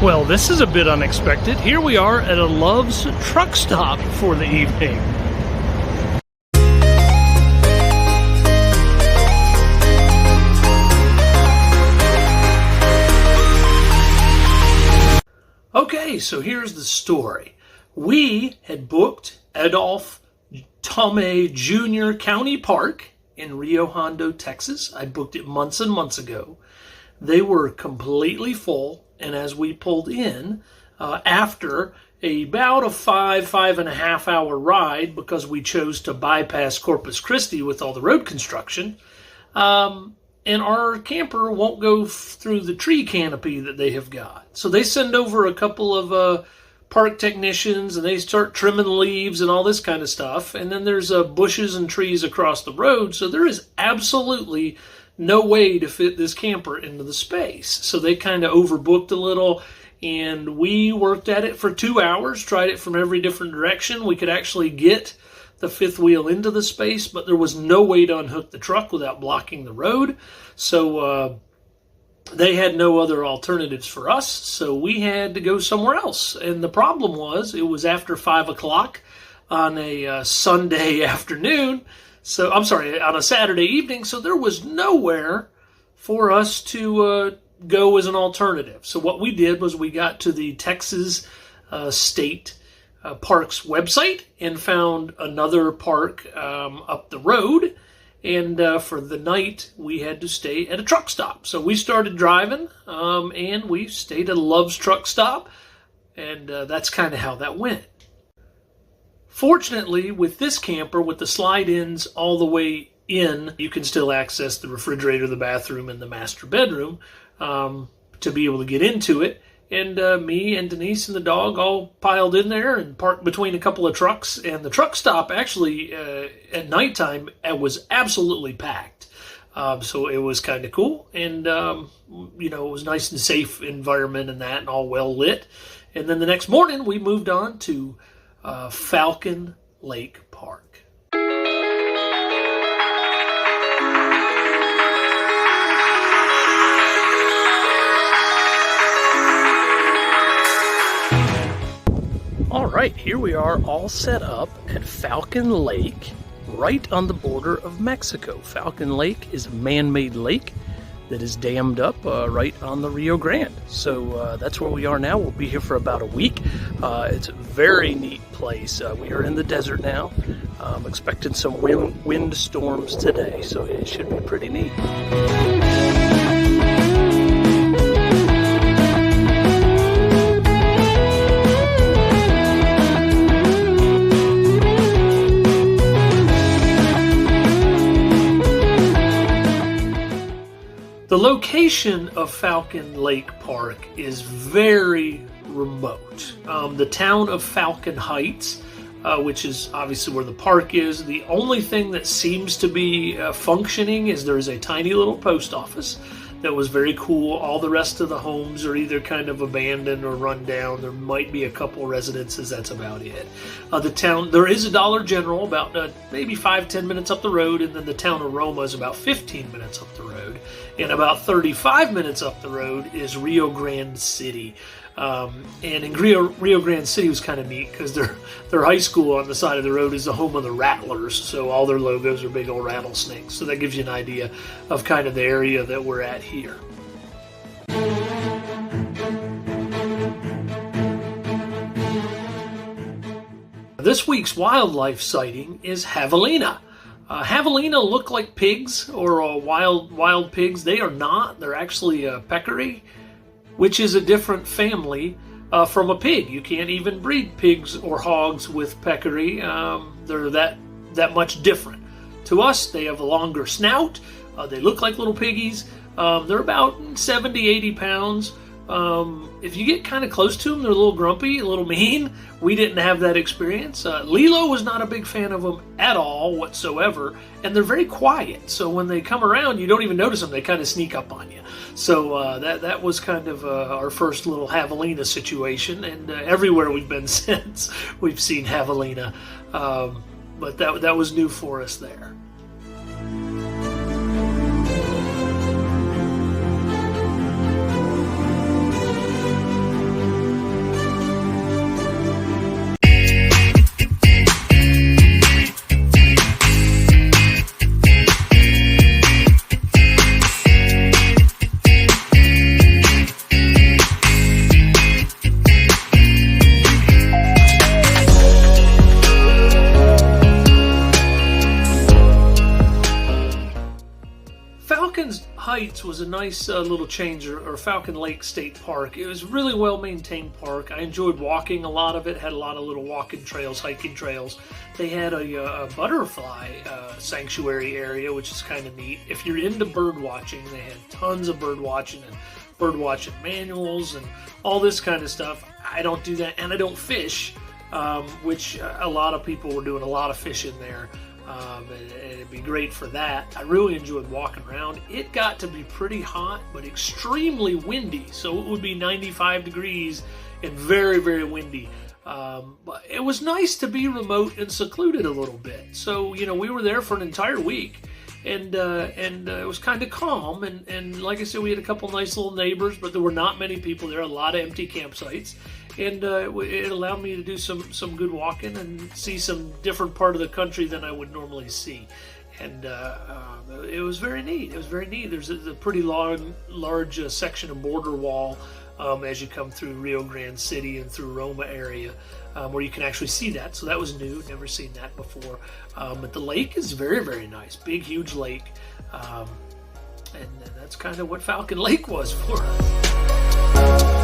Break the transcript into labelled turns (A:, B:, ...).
A: Well, this is a bit unexpected. Here we are at a Love's truck stop for the evening. Okay, so here's the story. We had booked Adolph Tomei Jr. County Park in Rio Hondo, Texas. I booked it months and months ago. They were completely full, and as we pulled in, after about a 5.5 hour ride, because we chose to bypass Corpus Christi with all the road construction, and our camper won't go through the tree canopy that they have got. So they send over a couple of park technicians, and they start trimming leaves and all this kind of stuff, and then there's bushes and trees across the road, so there is absolutely no way to fit this camper into the space. So they kind of overbooked a little, and we worked at it for 2 hours, tried it from every different direction. We could actually get the fifth wheel into the space, but there was no way to unhook the truck without blocking the road. So they had no other alternatives for us, so we had to go somewhere else. And the problem was, it was after 5 o'clock on a Sunday afternoon. So, I'm sorry, on a Saturday evening, so there was nowhere for us to go as an alternative. So what we did was we got to the Texas State Parks website and found another park up the road. And for the night, we had to stay at a truck stop. So we started driving, and we stayed at a Love's truck stop. And that's kind of how that went. Fortunately, with this camper, with the slide-ins all the way in, you can still access the refrigerator, the bathroom, and the master bedroom to be able to get into it. And me and Denise and the dog all piled in there and parked between a couple of trucks. And the truck stop actually at nighttime was absolutely packed. So it was kind of cool. And, it was nice and safe environment and that, and all well lit. And then the next morning we moved on to Falcon Lake Park. All right, here we are all set up at Falcon Lake, right on the border of Mexico. Falcon Lake is a man-made lake that is dammed up right on the Rio Grande. So that's where we are now. We'll be here for about a week. It's a very neat place. We are in the desert now. I'm expecting some wind storms today, so it should be pretty neat. The location of Falcon Lake Park is very remote. The town of Falcon Heights, which is obviously where the park is, the only thing that seems to be functioning is there is a tiny little post office that was very cool. All the rest of the homes are either kind of abandoned or run down. There might be a couple residences. That's about it. The town, there is a Dollar General about maybe 5-10 minutes up the road, and then the town of Roma is about 15 minutes up the road. And about 35 minutes up the road is Rio Grande City. And in Rio Grande City was kind of neat because their high school on the side of the road is the home of the Rattlers, so all their logos are big old rattlesnakes. So that gives you an idea of kind of the area that we're at here. This week's wildlife sighting is javelina. Javelina look like pigs or wild pigs. They are not. They're actually a peccary, which is a different family from a pig. You can't even breed pigs or hogs with peccary. They're that much different. To us, they have a longer snout. They look like little piggies. They're about 70, 80 pounds. If you get kind of close to them, they're a little grumpy, a little mean. We didn't have that experience. Lilo was not a big fan of them at all whatsoever, and they're very quiet. So when they come around, you don't even notice them. They kind of sneak up on you. So that was kind of our first little javelina situation, and everywhere we've been since, we've seen javelina. But that was new for us there. Heights was a nice little change, or Falcon Lake State Park. It was really well maintained park. I enjoyed walking a lot of it. Had a lot of little walking trails, hiking trails. They had a butterfly sanctuary area, which is kind of neat. If you're into bird watching, they had tons of bird watching and bird watching manuals and all this kind of stuff. I don't do that, and I don't fish, which a lot of people were doing a lot of fishing there. And it'd be great for that. I really enjoyed walking around. It got to be pretty hot, but extremely windy. So it would be 95 degrees and very, very windy. But it was nice to be remote and secluded a little bit. So, we were there for an entire week, and it was kind of calm. And like I said, we had a couple nice little neighbors, but there were not many people there, a lot of empty campsites. And it allowed me to do some good walking and see some different part of the country than I would normally see. And it was very neat. It was very neat. There's a pretty large section of border wall as you come through Rio Grande City and through Roma area, where you can actually see that. So that was new. Never seen that before. But the lake is very, very nice. Big, huge lake. And that's kind of what Falcon Lake was for us.